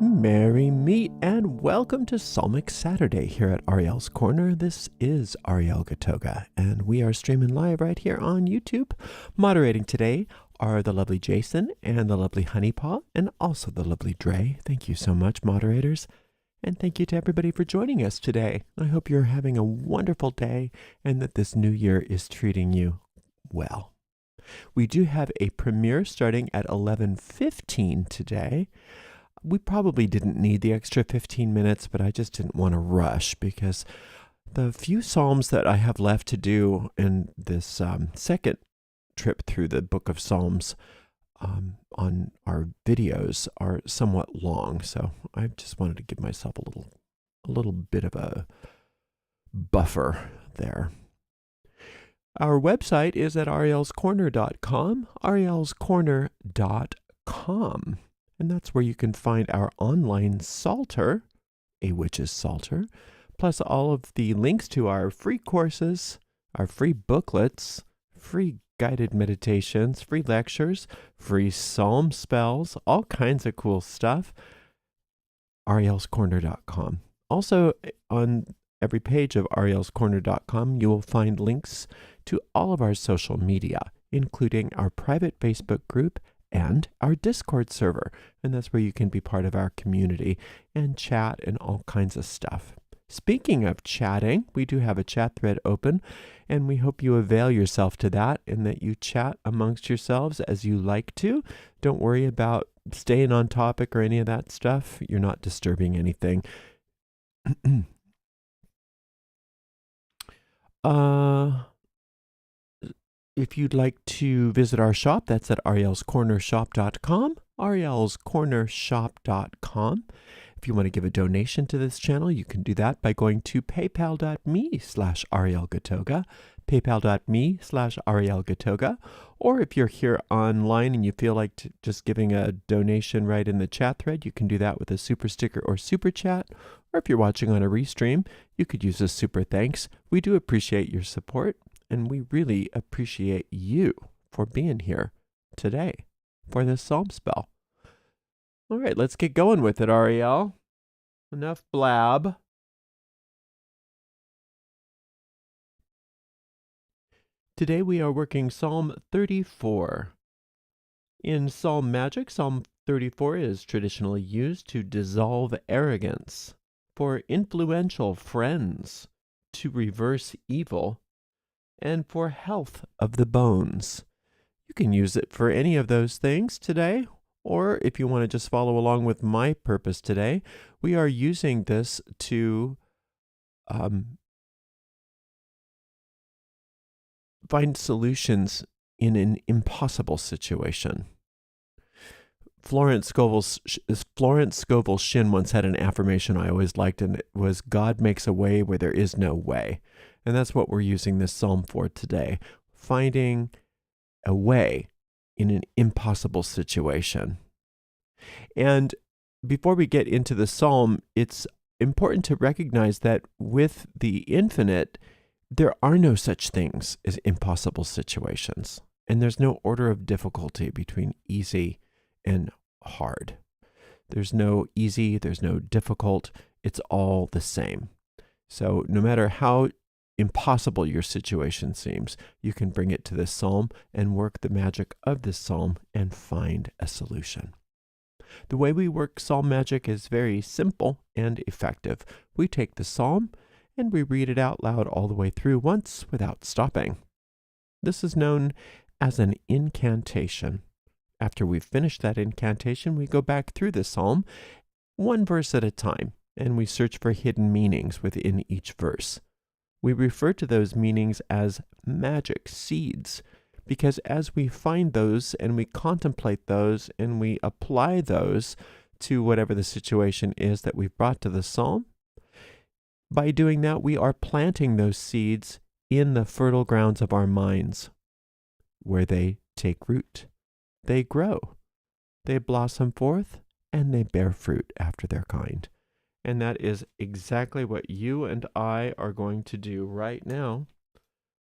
Merry meet and welcome to Psalmic Saturday here at Ariel's Corner. This is Ariel Gatoga, and we are streaming live right here on YouTube. Moderating today are the lovely Jason and the lovely Honeypaw, and also the lovely Dre. Thank you so much, moderators. And thank you to everybody for joining us today. I hope you're having a wonderful day and that this new year is treating you well. We do have a premiere starting at 11:15 today. We probably didn't need the extra 15 minutes, but I just didn't want to rush because the few Psalms that I have left to do in this second trip through the book of Psalms on our videos are somewhat long. So I just wanted to give myself a little bit of a buffer there. Our website is at arielscorner.com, arielscorner.com. And that's where you can find our online Psalter, a witch's Psalter, plus all of the links to our free courses, our free booklets, free guided meditations, free lectures, free psalm spells, all kinds of cool stuff. arielscorner.com. Also, on every page of arielscorner.com, you will find links to all of our social media, including our private Facebook group and our Discord server. And that's where you can be part of our community and chat and all kinds of stuff. Speaking of chatting, we do have a chat thread open, and we hope you avail yourself to that and that you chat amongst yourselves as you like to. Don't worry about staying on topic or any of that stuff. You're not disturbing anything. If you'd like to visit our shop, that's at arielscornershop.com, arielscornershop.com. If you want to give a donation to this channel, you can do that by going to paypal.me/arielgatoga, paypal.me/arielgatoga, or if you're here online and you feel like just giving a donation right in the chat thread, you can do that with a super sticker or super chat, or if you're watching on a restream, you could use a super thanks. We do appreciate your support. And we really appreciate you for being here today for this psalm spell. All right, let's get going with it, Ariel. Enough blab. Today we are working Psalm 34. In Psalm Magic, Psalm 34 is traditionally used to dissolve arrogance, for influential friends, to reverse evil, and for health of the bones. You can use it for any of those things today, or if you want to just follow along with my purpose today, we are using this to find solutions in an impossible situation. Florence Scovel Shinn once had an affirmation I always liked, and it was, God makes a way where there is no way. And that's what we're using this psalm for today, finding a way in an impossible situation. And before we get into the psalm, it's important to recognize that with the infinite, there are no such things as impossible situations. And there's no order of difficulty between easy and hard. There's no easy, there's no difficult, it's all the same. So no matter how impossible your situation seems, you can bring it to this psalm and work the magic of this psalm and find a solution. The way we work psalm magic is very simple and effective. We take the psalm and we read it out loud all the way through once without stopping. This is known as an incantation. After we've finished that incantation, we go back through the psalm, one verse at a time, and we search for hidden meanings within each verse. We refer to those meanings as magic seeds, because as we find those and we contemplate those and we apply those to whatever the situation is that we've brought to the psalm, by doing that, we are planting those seeds in the fertile grounds of our minds, where they take root, they grow, they blossom forth, and they bear fruit after their kind. And that is exactly what you and I are going to do right now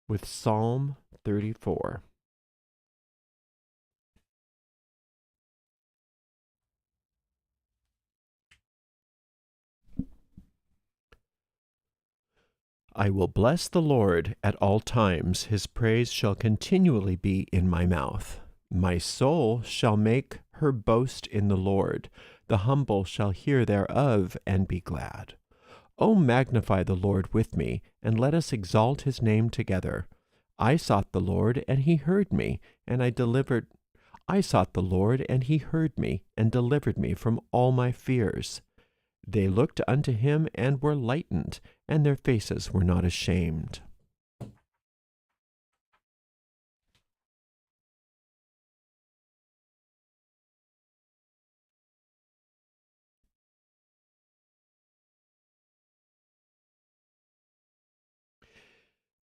with Psalm 34. I will bless the Lord at all times. His praise shall continually be in my mouth. My soul shall make her boast in the Lord. The humble shall hear thereof and be glad. O magnify the Lord with me, and let us exalt his name together. I sought the Lord, and he heard me, and I sought the Lord, and he heard me, and delivered me from all my fears. They looked unto him and were lightened, and their faces were not ashamed.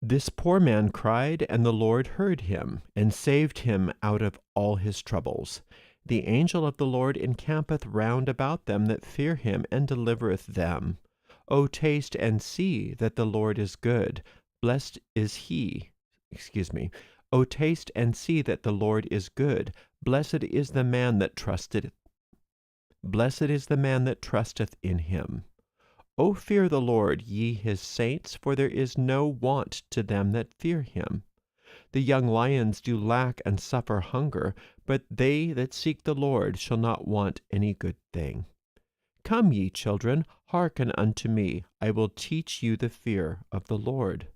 This poor man cried, and the Lord heard him, and saved him out of all his troubles. The angel of the Lord encampeth round about them that fear him, and delivereth them. O taste and see that the Lord is good. Blessed is he. O taste and see that the Lord is good. Blessed is the man that trusteth. Blessed is the man that trusteth in him. O fear the Lord, ye his saints, for there is no want to them that fear him. The young lions do lack and suffer hunger, but they that seek the Lord shall not want any good thing. Come, ye children, hearken unto me. I will teach you the fear of the Lord.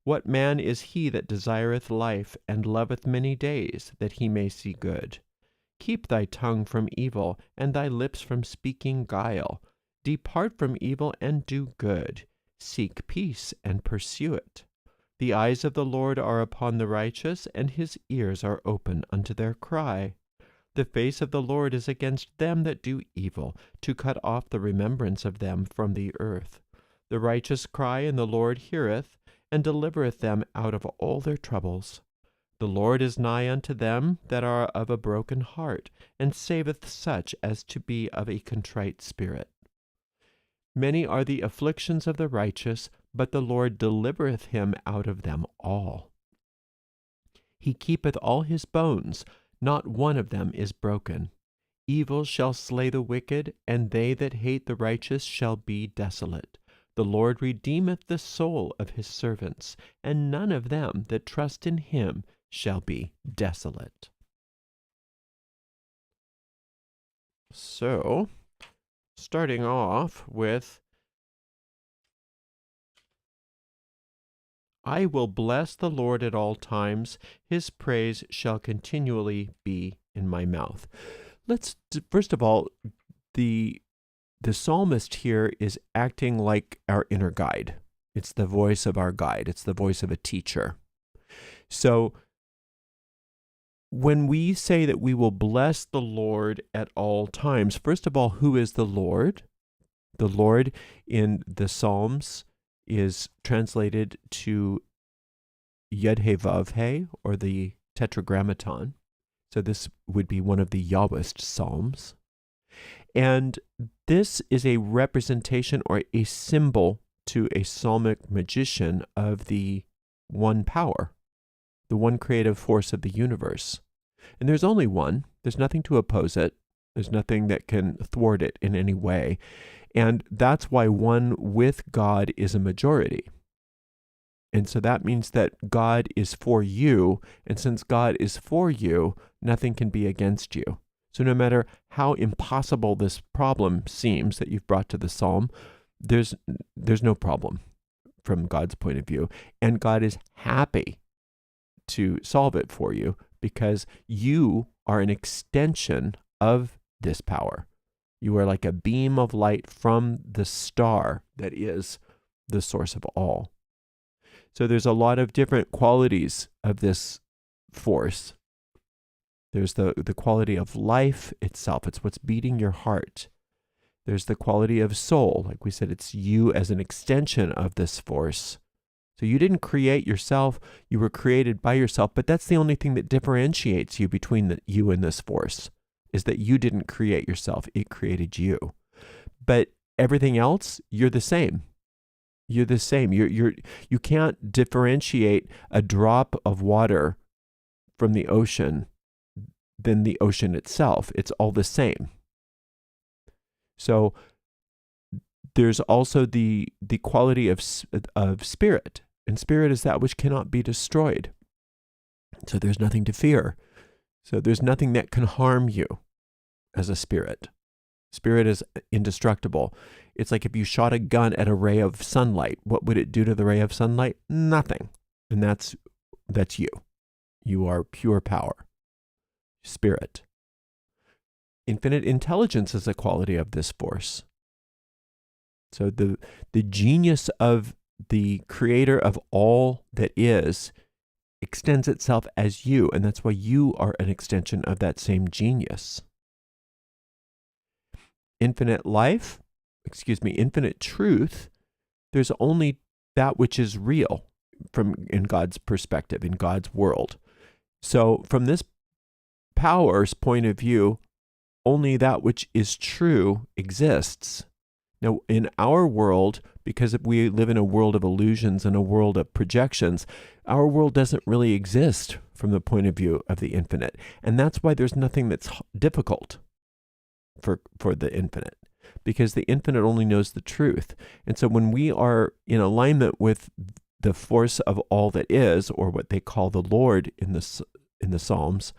What man is he that desireth life, and loveth many days, that he may see good? Keep thy tongue from evil, and thy lips from speaking guile. Depart from evil and do good. Seek peace and pursue it. The eyes of the Lord are upon the righteous, and his ears are open unto their cry. The face of the Lord is against them that do evil, to cut off the remembrance of them from the earth. The righteous cry, and the Lord heareth, and delivereth them out of all their troubles. The Lord is nigh unto them that are of a broken heart, and saveth such as to be of a contrite spirit. Many are the afflictions of the righteous, but the Lord delivereth him out of them all. He keepeth all his bones, not one of them is broken. Evil shall slay the wicked, and they that hate the righteous shall be desolate. The Lord redeemeth the soul of his servants, and none of them that trust in him shall be desolate. So, starting off with, I will bless the Lord at all times. His praise shall continually be in my mouth. First of all, the psalmist here is acting like our inner guide. It's the voice of our guide. It's the voice of a teacher. So when we say that we will bless the Lord at all times, first of all, who is the Lord? The Lord in the Psalms is translated to Yud-He-Vav-He, or the Tetragrammaton. So this would be one of the Yahwist Psalms. And this is a representation or a symbol to a psalmic magician of the one power, the one creative force of the universe. And there's only one. There's nothing to oppose it. There's nothing that can thwart it in any way. And that's why one with God is a majority. And so that means that God is for you. And since God is for you, nothing can be against you. So no matter how impossible this problem seems that you've brought to the psalm, there's no problem from God's point of view. And God is happy to solve it for you because you are an extension of this power. You are like a beam of light from the star that is the source of all. So there's a lot of different qualities of this force. There's the quality of life itself. It's what's beating your heart. There's the quality of soul. Like we said, it's you as an extension of this force. So you didn't create yourself. You were created by yourself. But that's the only thing that differentiates you between you and this force, is that you didn't create yourself. It created you. But everything else, you're the same. You're the same. You can't differentiate a drop of water from the ocean than the ocean itself. It's all the same. So There's also the quality of spirit, and spirit is that which cannot be destroyed. So there's nothing to fear. So there's nothing that can harm you as a spirit. Spirit is indestructible. It's like if you shot a gun at a ray of sunlight, what would it do to the ray of sunlight? Nothing. And that's you. You are pure power. Spirit. Infinite intelligence is a quality of this force. So the genius of the creator of all that is extends itself as you, and that's why you are an extension of that same genius. Infinite truth, there's only that which is real in God's perspective, in God's world. So from this power's point of view, only that which is true exists. Now, in our world, because we live in a world of illusions and a world of projections, our world doesn't really exist from the point of view of the infinite. And that's why there's nothing that's difficult for the infinite, because the infinite only knows the truth. And so when we are in alignment with the force of all that is, or what they call the Lord in the Psalms,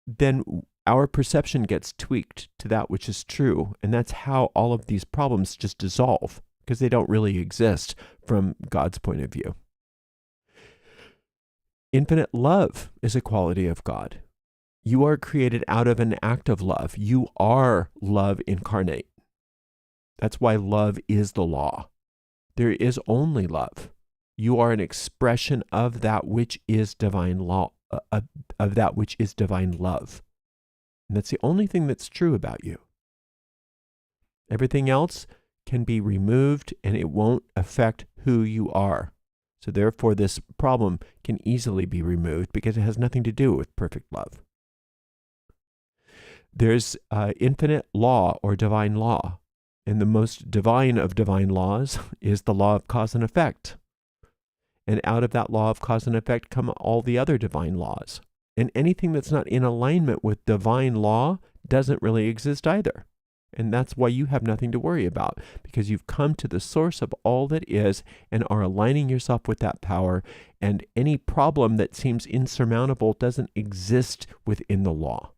then our perception gets tweaked to that which is true. And that's how all of these problems just dissolve, because they don't really exist from God's point of view. Infinite love is a quality of God. You are created out of an act of love. You are love incarnate. That's why love is the law. There is only love. You are an expression of that which is divine law, of that which is divine love. And that's the only thing that's true about you. Everything else can be removed and it won't affect who you are. So therefore, this problem can easily be removed because it has nothing to do with perfect love. There's infinite law or divine law. And the most divine of divine laws is the law of cause and effect. And out of that law of cause and effect come all the other divine laws. And anything that's not in alignment with divine law doesn't really exist either. And that's why you have nothing to worry about, because you've come to the source of all that is and are aligning yourself with that power. And any problem that seems insurmountable doesn't exist within the law.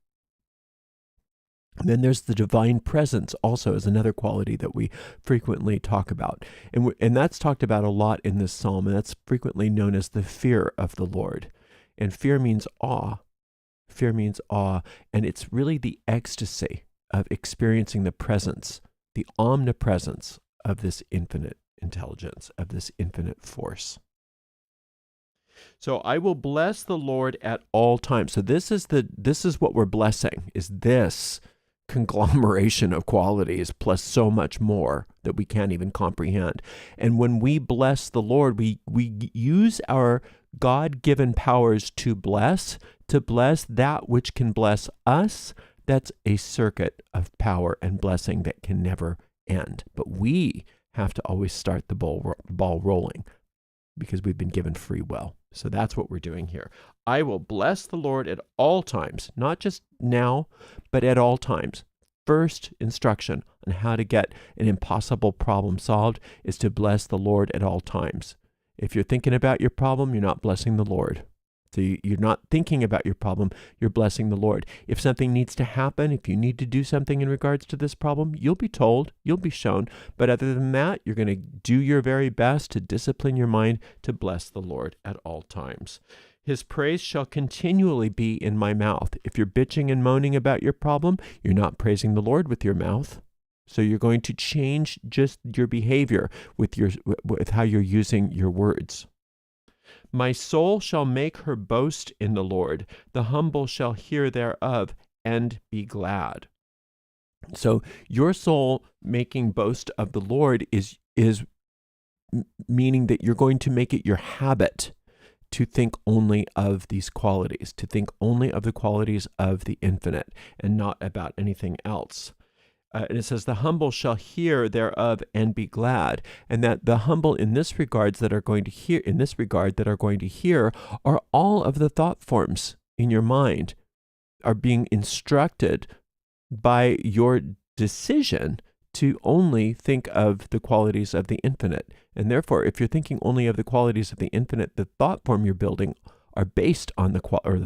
And then there's the divine presence also as another quality that we frequently talk about. And that's talked about a lot in this psalm, and that's frequently known as the fear of the Lord. And fear means awe. Fear means awe, and it's really the ecstasy of experiencing the presence, the omnipresence of this infinite intelligence, of this infinite force. So I will bless the Lord at all times. So this is what we're blessing, is this conglomeration of qualities plus so much more that we can't even comprehend. And when we bless the Lord, we use our God-given powers to bless that which can bless us. That's a circuit of power and blessing that can never end. But we have to always start the ball rolling because we've been given free will. So that's what we're doing here. I will bless the Lord at all times, not just now, but at all times. First instruction on how to get an impossible problem solved is to bless the Lord at all times. If you're thinking about your problem, you're not blessing the Lord. So you're not thinking about your problem, you're blessing the Lord. If something needs to happen, if you need to do something in regards to this problem, you'll be told, you'll be shown. But other than that, you're going to do your very best to discipline your mind to bless the Lord at all times. His praise shall continually be in my mouth. If you're bitching and moaning about your problem, you're not praising the Lord with your mouth. So you're going to change just your behavior with how you're using your words. My soul shall make her boast in the Lord. The humble shall hear thereof and be glad. So your soul making boast of the Lord is meaning that you're going to make it your habit to think only of these qualities, to think only of the qualities of the infinite and not about anything else. And it says, the humble shall hear thereof and be glad. And that the humble in this regard that are going to hear are all of the thought forms in your mind are being instructed by your decision to only think of the qualities of the infinite. And therefore, if you're thinking only of the qualities of the infinite, the thought form you're building are based on the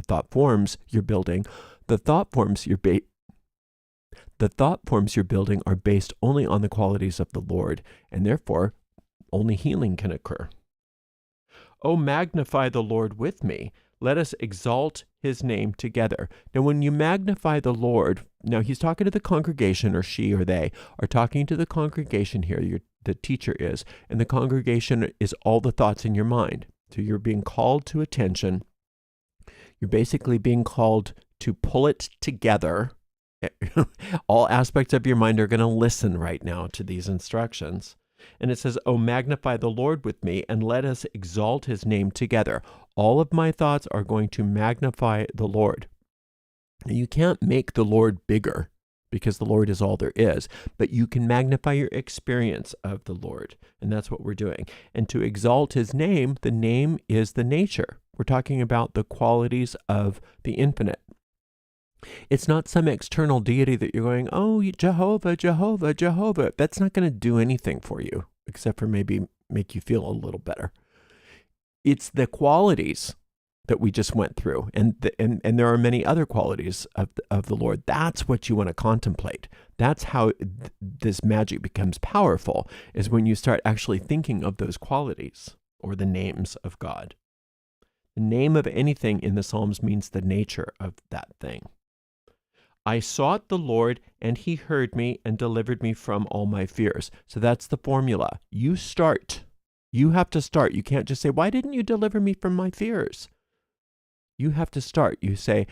thought forms you're building. The thought forms you're building are based only on the qualities of the Lord, and therefore, only healing can occur. Oh, magnify the Lord with me. Let us exalt his name together. Now, when you magnify the Lord, now he's talking to the congregation, or she or they are talking to the congregation here. The teacher is, and the congregation is all the thoughts in your mind. So you're being called to attention. You're basically being called to pull it together. All aspects of your mind are going to listen right now to these instructions. And it says, oh, magnify the Lord with me, and let us exalt his name together. All of my thoughts are going to magnify the Lord. Now, you can't make the Lord bigger, because the Lord is all there is, but you can magnify your experience of the Lord, and that's what we're doing. And to exalt his name, the name is the nature. We're talking about the qualities of the infinite. It's not some external deity that you're going, oh, Jehovah, Jehovah, Jehovah. That's not going to do anything for you, except for maybe make you feel a little better. It's the qualities that we just went through, and there are many other qualities of the Lord. That's what you want to contemplate. That's how this magic becomes powerful, is when you start actually thinking of those qualities or the names of God. The name of anything in the Psalms means the nature of that thing. I sought the Lord, and he heard me and delivered me from all my fears. So that's the formula. You start. You have to start. You can't just say, why didn't you deliver me from my fears? You have to start. You say,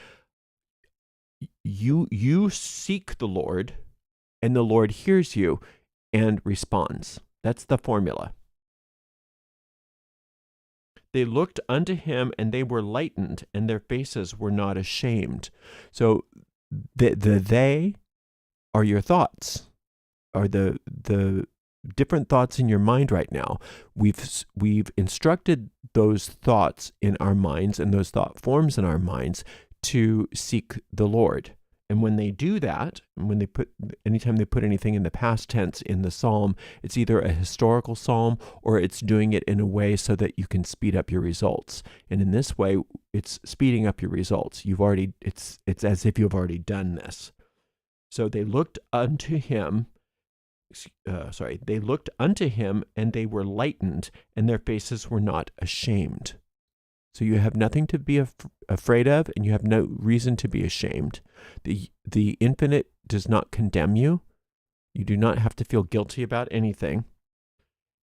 you seek the Lord, and the Lord hears you and responds. That's the formula. They looked unto him, and they were lightened, and their faces were not ashamed. So they are your thoughts, are the different thoughts in your mind right now. We've instructed those thoughts in our minds and those thought forms in our minds to seek the Lord. And when they do that, anytime they put anything in the past tense in the psalm, it's either a historical psalm or it's doing it in a way so that you can speed up your results. And in this way, it's speeding up your results. It's as if you've already done this. So they looked unto him. They looked unto him, and they were lightened, and their faces were not ashamed. So you have nothing to be afraid of, and you have no reason to be ashamed. The infinite does not condemn you. You do not have to feel guilty about anything.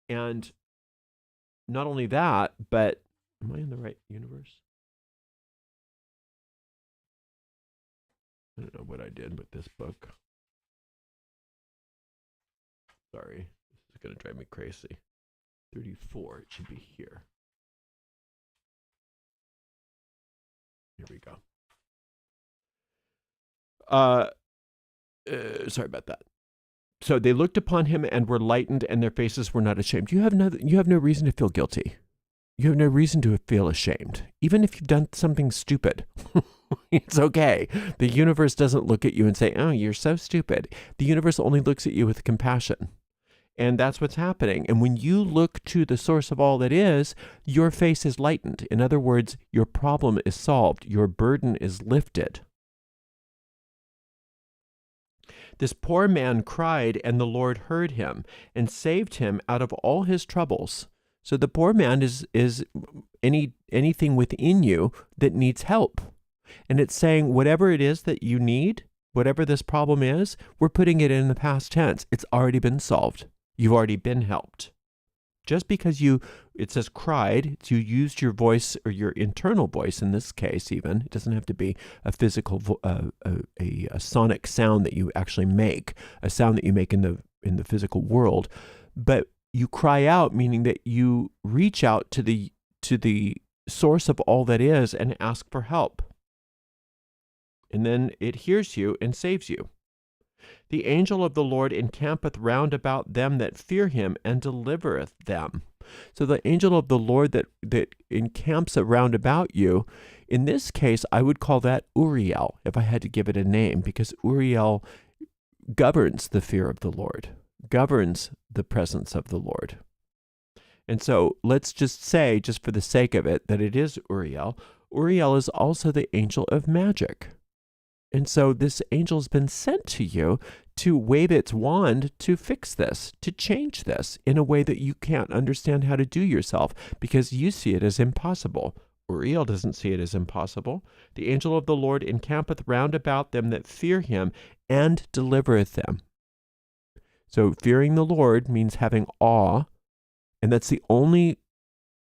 And not only that, but am I in the right universe? I don't know what I did with this book. Sorry, this is going to drive me crazy. 34, it should be here. Here we go. Sorry about that. So they looked upon him and were lightened, and their faces were not ashamed. You have no reason to feel guilty. You have no reason to feel ashamed, even if you've done something stupid. It's okay. The universe doesn't look at you and say, oh, you're so stupid. The universe only looks at you with compassion. And that's what's happening. And when you look to the source of all that is, your face is lightened. In other words, your problem is solved. Your burden is lifted. This poor man cried, and the Lord heard him and saved him out of all his troubles. So the poor man is anything within you that needs help. And it's saying whatever it is that you need, whatever this problem is, we're putting it in the past tense. It's already been solved. You've already been helped. Just because it says cried, you used your voice, or your internal voice in this case even. It doesn't have to be a physical, a sonic sound that you actually make, a sound that you make in the physical world. But you cry out, meaning that you reach out to the source of all that is and ask for help. And then it hears you and saves you. The angel of the Lord encampeth round about them that fear him, and delivereth them. So the angel of the Lord that encamps around about you, in this case, I would call that Uriel, if I had to give it a name, because Uriel governs the fear of the Lord, governs the presence of the Lord. And so let's just say, just for the sake of it, that it is Uriel. Uriel is also the angel of magic. And so this angel has been sent to you to wave its wand to fix this, to change this in a way that you can't understand how to do yourself because you see it as impossible. Uriel doesn't see it as impossible. The angel of the Lord encampeth round about them that fear him and delivereth them. So fearing the Lord means having awe, and that's the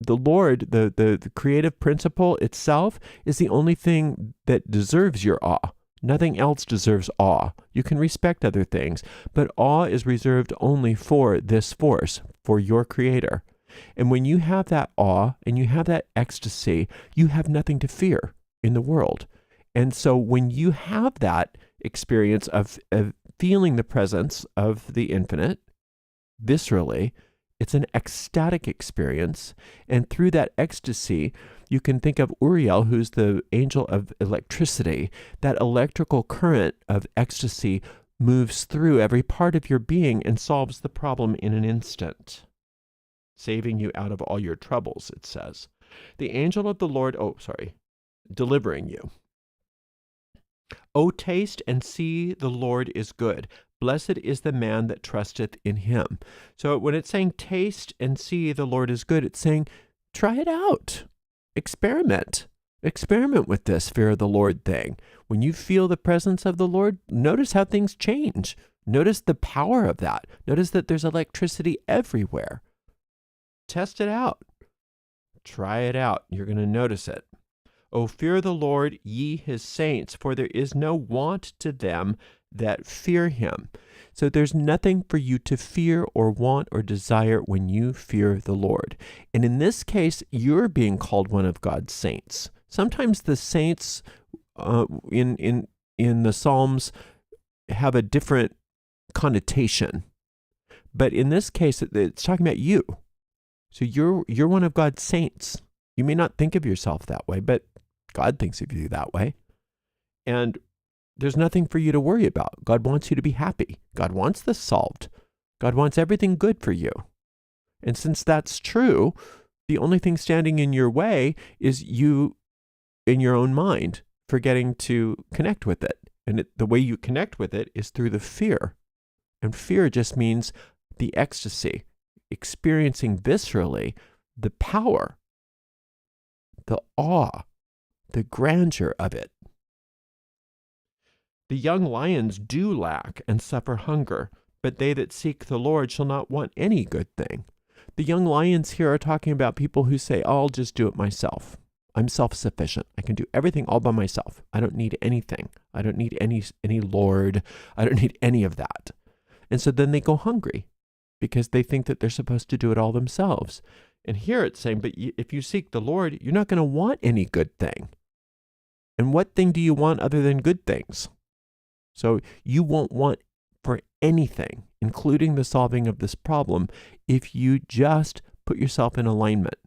Lord, the creative principle itself is the only thing that deserves your awe. Nothing else deserves awe. You can respect other things, but awe is reserved only for this force, for your creator. And when you have that awe and you have that ecstasy, you have nothing to fear in the world. And so when you have that experience of feeling the presence of the infinite viscerally, it's an ecstatic experience. And through that ecstasy, you can think of Uriel, who's the angel of electricity. That electrical current of ecstasy moves through every part of your being and solves the problem in an instant, saving you out of all your troubles, it says. The angel of the Lord, delivering you. O taste and see the Lord is good. Blessed is the man that trusteth in him. So when it's saying taste and see the Lord is good, it's saying try it out. Experiment with this fear of the Lord thing. When you feel the presence of the Lord, notice how things change. Notice the power of that. Notice that there's electricity everywhere. Test it out. Try it out. You're going to notice it. O fear the Lord, ye his saints, for there is no want to them that fear him. So there's nothing for you to fear or want or desire when you fear the Lord. And in this case, you're being called one of God's saints. Sometimes the saints in the Psalms have a different connotation. But in this case, it's talking about you. So you're one of God's saints. You may not think of yourself that way, but God thinks of you that way. And there's nothing for you to worry about. God wants you to be happy. God wants this solved. God wants everything good for you. And since that's true, the only thing standing in your way is you in your own mind forgetting to connect with it. And the way you connect with it is through the fear. And fear just means the ecstasy, experiencing viscerally the power, the awe, the grandeur of it. The young lions do lack and suffer hunger, but they that seek the Lord shall not want any good thing. The young lions here are talking about people who say, I'll just do it myself. I'm self-sufficient. I can do everything all by myself. I don't need anything. I don't need any Lord. I don't need any of that. And so then they go hungry because they think that they're supposed to do it all themselves. And here it's saying, but if you seek the Lord, you're not going to want any good thing. And what thing do you want other than good things? So you won't want for anything, including the solving of this problem, if you just put yourself in alignment.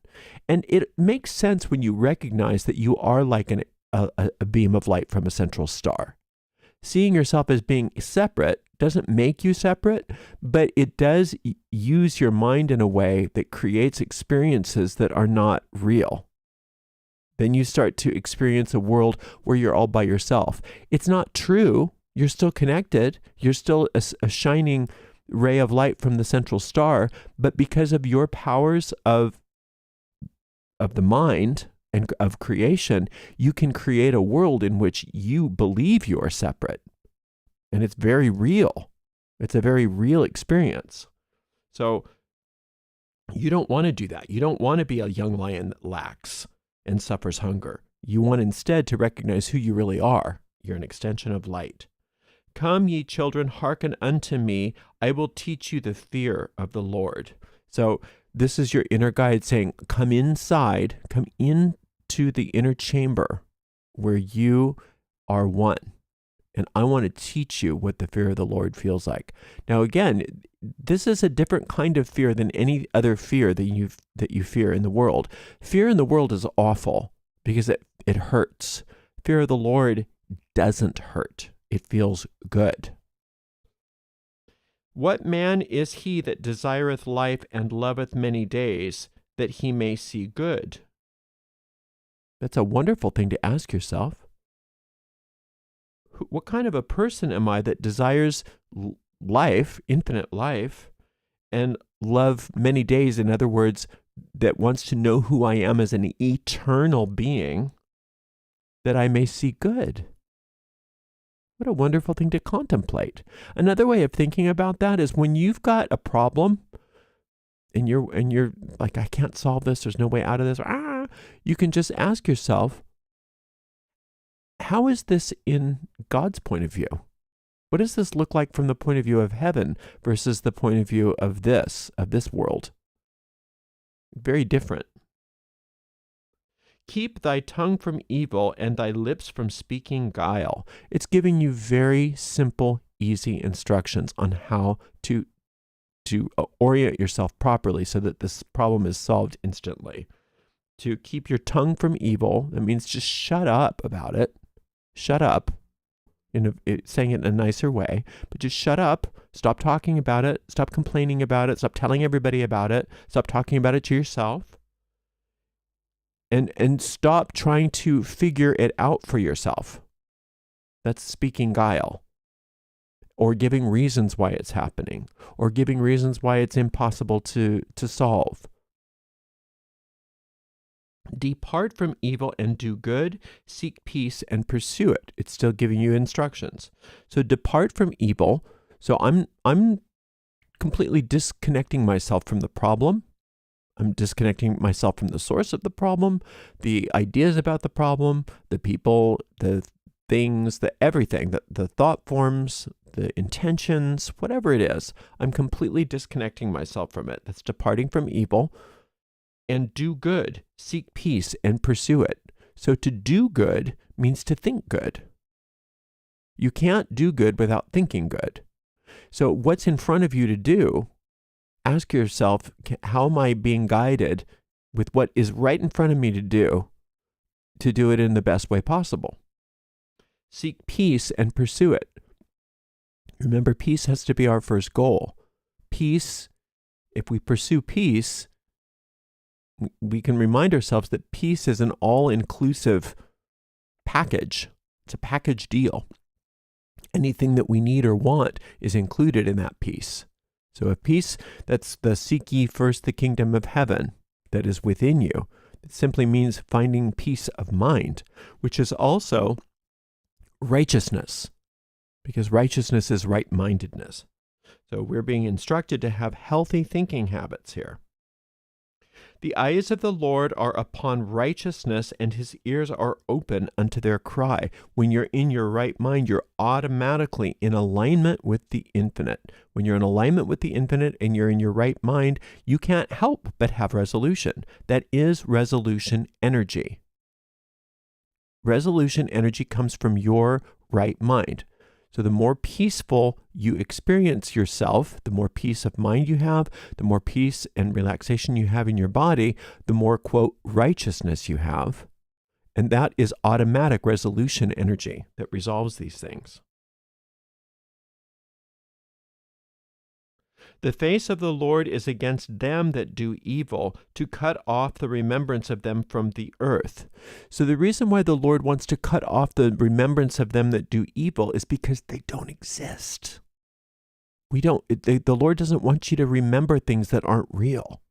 And it makes sense when you recognize that you are like a beam of light from a central star. Seeing yourself as being separate doesn't make you separate, but it does use your mind in a way that creates experiences that are not real. Then you start to experience a world where you're all by yourself. It's not true. You're still connected. You're still a shining ray of light from the central star, but because of your powers of the mind and of creation, you can create a world in which you believe you are separate. And it's very real. It's a very real experience. So you don't want to do that. You don't want to be a young lion that lacks and suffers hunger. You want instead to recognize who you really are. You're an extension of light. Come, ye children, hearken unto me. I will teach you the fear of the Lord. So this is your inner guide saying, come inside, come into the inner chamber where you are one. And I want to teach you what the fear of the Lord feels like. Now, again, this is a different kind of fear than any other fear that you fear in the world. Fear in the world is awful because it hurts. Fear of the Lord doesn't hurt. It feels good. What man is he that desireth life and loveth many days, that he may see good? That's a wonderful thing to ask yourself. What kind of a person am I that desires life, infinite life, and love many days? In other words, that wants to know who I am as an eternal being, that I may see good. What a wonderful thing to contemplate. Another way of thinking about that is when you've got a problem and you're like, I can't solve this, there's no way out of this. You can just ask yourself, how is this in God's point of view? What does this look like from the point of view of heaven versus the point of view of this world? Very different. Keep thy tongue from evil and thy lips from speaking guile. It's giving you very simple, easy instructions on how to orient yourself properly so that this problem is solved instantly. To keep your tongue from evil, that means just shut up about it. Shut up, saying it in a nicer way, but just shut up, stop talking about it, stop complaining about it, stop telling everybody about it, stop talking about it to yourself, and stop trying to figure it out for yourself. That's speaking guile, or giving reasons why it's happening, or giving reasons why it's impossible to solve. Depart from evil and do good, seek peace and pursue it. It's still giving you instructions. So depart from evil. So I'm completely disconnecting myself from the problem. I'm disconnecting myself from the source of the problem, the ideas about the problem, the people, the things, the everything, the thought forms, the intentions, whatever it is. I'm completely disconnecting myself from it. That's departing from evil. And do good, seek peace, and pursue it. So to do good means to think good. You can't do good without thinking good. So what's in front of you to do? Ask yourself, how am I being guided with what is right in front of me to do it in the best way possible? Seek peace and pursue it. Remember, peace has to be our first goal. Peace, if we pursue peace, we can remind ourselves that peace is an all-inclusive package. It's a package deal. Anything that we need or want is included in that peace. So if peace, that's the seek ye first the kingdom of heaven that is within you. It simply means finding peace of mind, which is also righteousness, because righteousness is right-mindedness. So we're being instructed to have healthy thinking habits here. The eyes of the Lord are upon righteousness, and his ears are open unto their cry. When you're in your right mind, you're automatically in alignment with the infinite. When you're in alignment with the infinite and you're in your right mind, you can't help but have resolution. That is resolution energy. Resolution energy comes from your right mind. So the more peaceful you experience yourself, the more peace of mind you have, the more peace and relaxation you have in your body, the more, quote, righteousness you have. And that is automatic resolution energy that resolves these things. The face of the Lord is against them that do evil, to cut off the remembrance of them from the earth. So the reason why the Lord wants to cut off the remembrance of them that do evil is because they don't exist. The Lord doesn't want you to remember things that aren't real.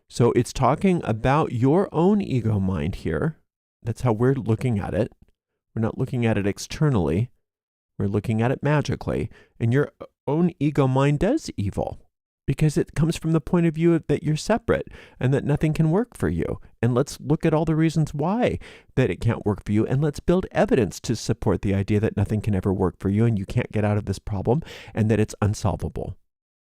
So it's talking about your own ego mind here. That's how we're looking at it. We're not looking at it externally. We're looking at it magically. And your own ego mind does evil because it comes from the point of view that you're separate and that nothing can work for you. And let's look at all the reasons why that it can't work for you, and let's build evidence to support the idea that nothing can ever work for you and you can't get out of this problem and that it's unsolvable.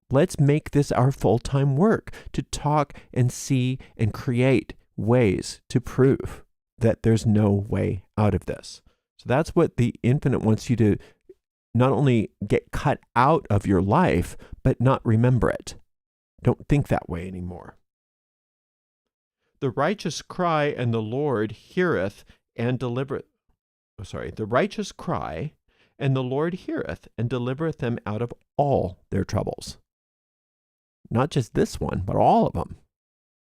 Let's make this our full-time work, to talk and see and create ways to prove that there's no way out of this. So that's what the infinite wants you to not only get cut out of your life, but not remember it. Don't think that way anymore. The righteous cry, and the Lord heareth and delivereth. The righteous cry, And the Lord heareth and delivereth them out of all their troubles. Not just this one, but all of them.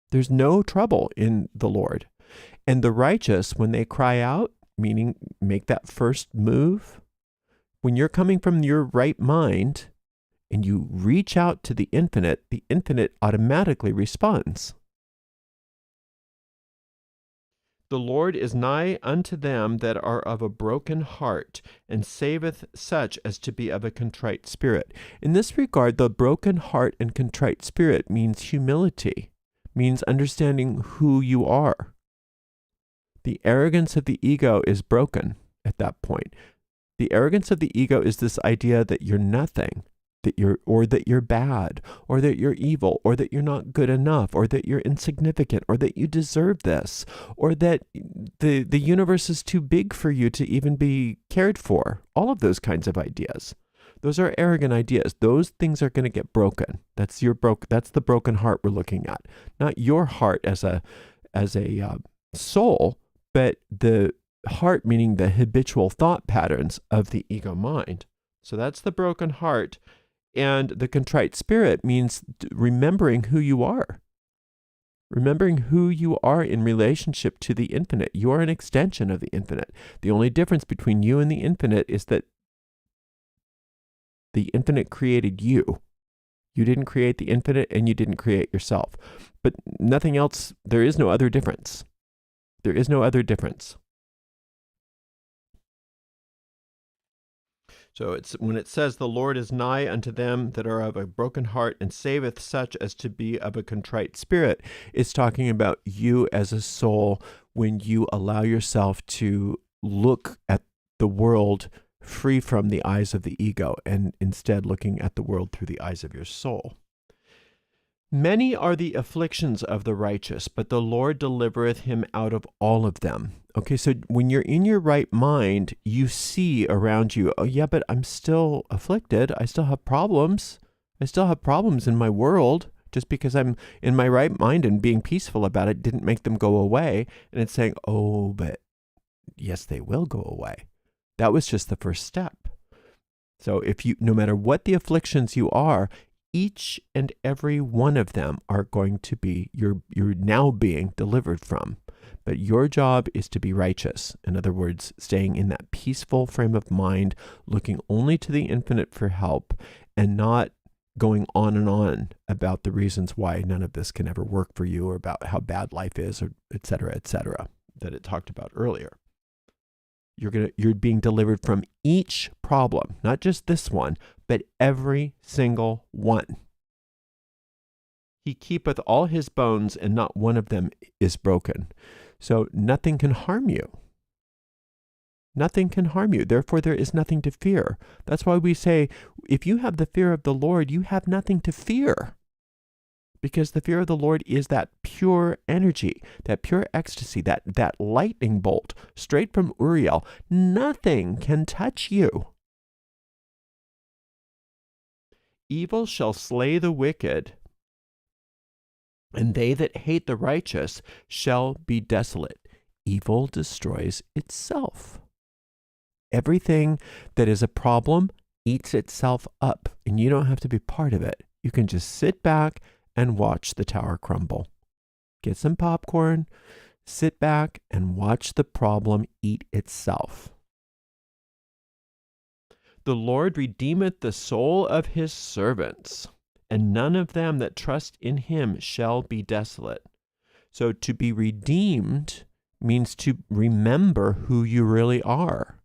There's no trouble in the Lord. And the righteous, when they cry out, meaning make that first move, when you're coming from your right mind and you reach out to the infinite automatically responds. The Lord is nigh unto them that are of a broken heart, and saveth such as to be of a contrite spirit. In this regard, the broken heart and contrite spirit means humility, means understanding who you are. The arrogance of the ego is broken at that point. The arrogance of the ego is this idea that you're nothing, that you're bad, or that you're evil, or that you're not good enough, or that you're insignificant, or that you deserve this, or that the universe is too big for you to even be cared for. All of those kinds of ideas. Those are arrogant ideas. Those things are going to get broken. That's the broken heart we're looking at. Not your heart as a soul, but the heart meaning the habitual thought patterns of the ego mind. So that's the broken heart. And the contrite spirit means remembering who you are. Remembering who you are in relationship to the infinite. You are an extension of the infinite. The only difference between you and the infinite is that the infinite created you. You didn't create the infinite and you didn't create yourself. But nothing else, there is no other difference. There is no other difference. So it's when it says the Lord is nigh unto them that are of a broken heart and saveth such as to be of a contrite spirit, it's talking about you as a soul when you allow yourself to look at the world free from the eyes of the ego and instead looking at the world through the eyes of your soul. Many are the afflictions of the righteous, but the Lord delivereth him out of all of them. Okay, so when you're in your right mind, you see around you, oh yeah, but I'm still afflicted. I still have problems. I still have problems in my world. Just because I'm in my right mind and being peaceful about it didn't make them go away. And it's saying, oh, but yes, they will go away. That was just the first step. So no matter what the afflictions you are, each and every one of them are going to be, you're now being delivered from. But your job is to be righteous. In other words, staying in that peaceful frame of mind, looking only to the infinite for help, and not going on and on about the reasons why none of this can ever work for you, or about how bad life is, or et cetera, that it talked about earlier. You're being delivered from each problem, not just this one, but every single one. He keepeth all his bones, and not one of them is broken. So nothing can harm you. Nothing can harm you. Therefore, there is nothing to fear. That's why we say, if you have the fear of the Lord, you have nothing to fear. Because the fear of the Lord is that pure energy, that pure ecstasy, that lightning bolt straight from Ariel. Nothing can touch you. Evil shall slay the wicked, and they that hate the righteous shall be desolate. Evil destroys itself. Everything that is a problem eats itself up, and you don't have to be part of it. You can just sit back and watch the tower crumble. Get some popcorn, sit back, and watch the problem eat itself. The Lord redeemeth the soul of his servants, and none of them that trust in him shall be desolate. So to be redeemed means to remember who you really are.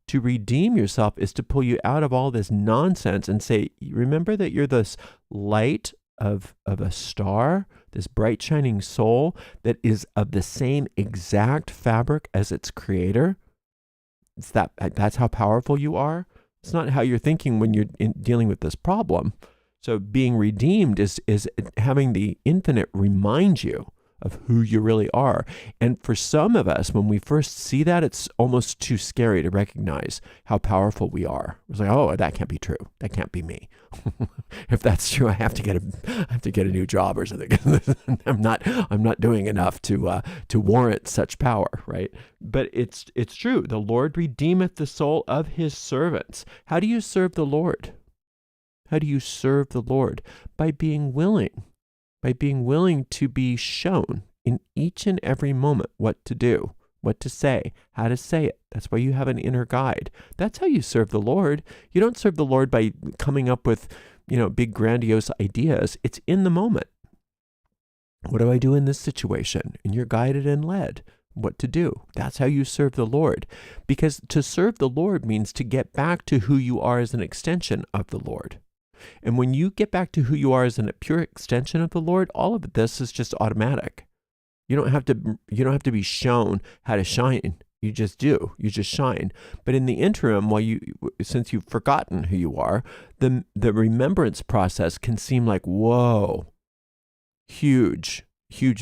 To redeem yourself is to pull you out of all this nonsense and say, remember that you're this light of a star, this bright shining soul that is of the same exact fabric as its creator. That's how powerful you are. It's not how you're thinking when you're dealing with this problem. So being redeemed is having the infinite remind you of who you really are. And for some of us, when we first see that, it's almost too scary to recognize how powerful we are. It's like, oh, that can't be true. That can't be me. If that's true, I have to get a new job or something. I'm not doing enough to warrant such power, right? But it's true. The Lord redeemeth the soul of his servants. How do you serve the Lord? How do you serve the Lord? By being willing to be shown in each and every moment what to do, what to say, how to say it. That's why you have an inner guide. That's how you serve the Lord. You don't serve the Lord by coming up with, big grandiose ideas. It's in the moment. What do I do in this situation? And you're guided and led what to do. That's how you serve the Lord. Because to serve the Lord means to get back to who you are as an extension of the Lord. And when you get back to who you are as a pure extension of the Lord, all of this is just automatic. You don't have to be shown how to shine. You just do. You just shine. But in the interim, since you've forgotten who you are, the remembrance process can seem like, whoa, huge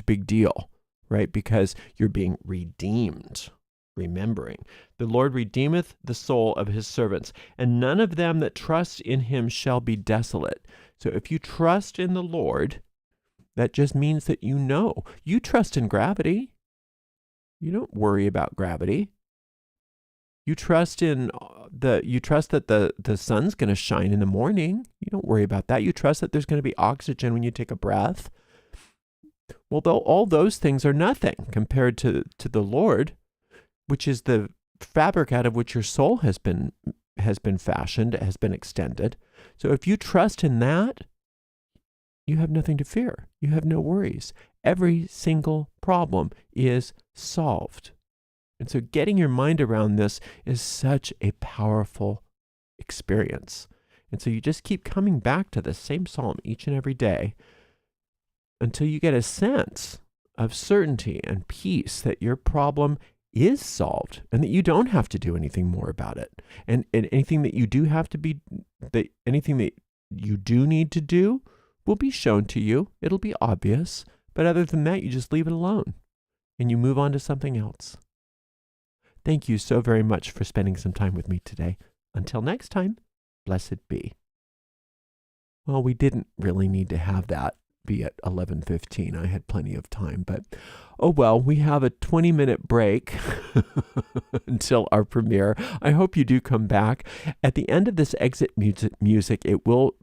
big deal, right? Because you're being redeemed. Remembering. The Lord redeemeth the soul of his servants, and none of them that trust in him shall be desolate. So if you trust in the Lord, that just means that you trust in gravity. You don't worry about gravity. You trust that the sun's going to shine in the morning. You don't worry about that. You trust that there's going to be oxygen when you take a breath. Well, all those things are nothing compared to the Lord, which is the fabric out of which your soul has been fashioned, has been extended. So if you trust in that, you have nothing to fear. You have no worries. Every single problem is solved. And so getting your mind around this is such a powerful experience. And so you just keep coming back to the same psalm each and every day until you get a sense of certainty and peace that your problem is solved and that you don't have to do anything more about it. And anything that you do anything that you do need to do will be shown to you. It'll be obvious. But other than that, you just leave it alone and you move on to something else. Thank you so very much for spending some time with me today. Until next time, blessed be. Well, we didn't really need to have that be at 11:15. I had plenty of time, but oh well, we have a 20-minute break until our premiere. I hope you do come back. At the end of this exit music, it will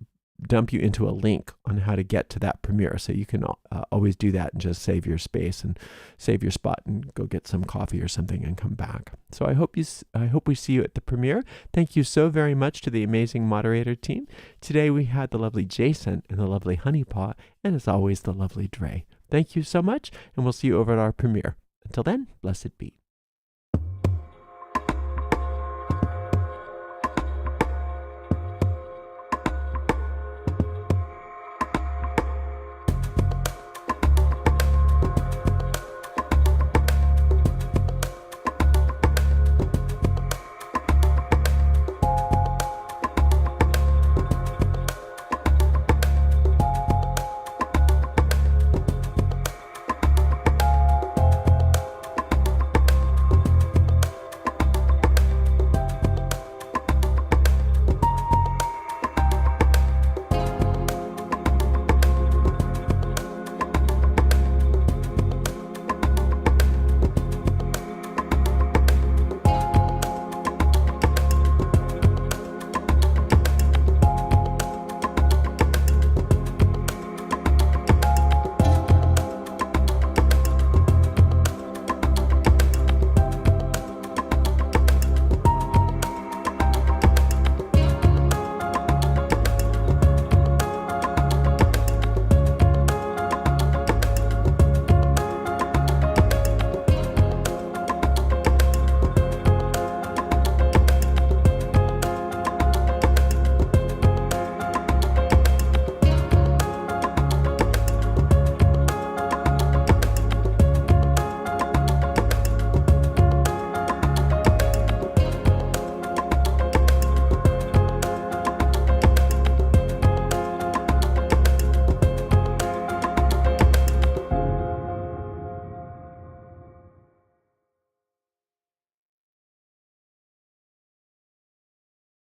dump you into a link on how to get to that premiere. So you can always do that and just save your space and save your spot and go get some coffee or something and come back. So I hope we see you at the premiere. Thank you so very much to the amazing moderator team. Today we had the lovely Jason and the lovely Honeypaw, and as always, the lovely Dre. Thank you so much, and we'll see you over at our premiere. Until then, blessed be.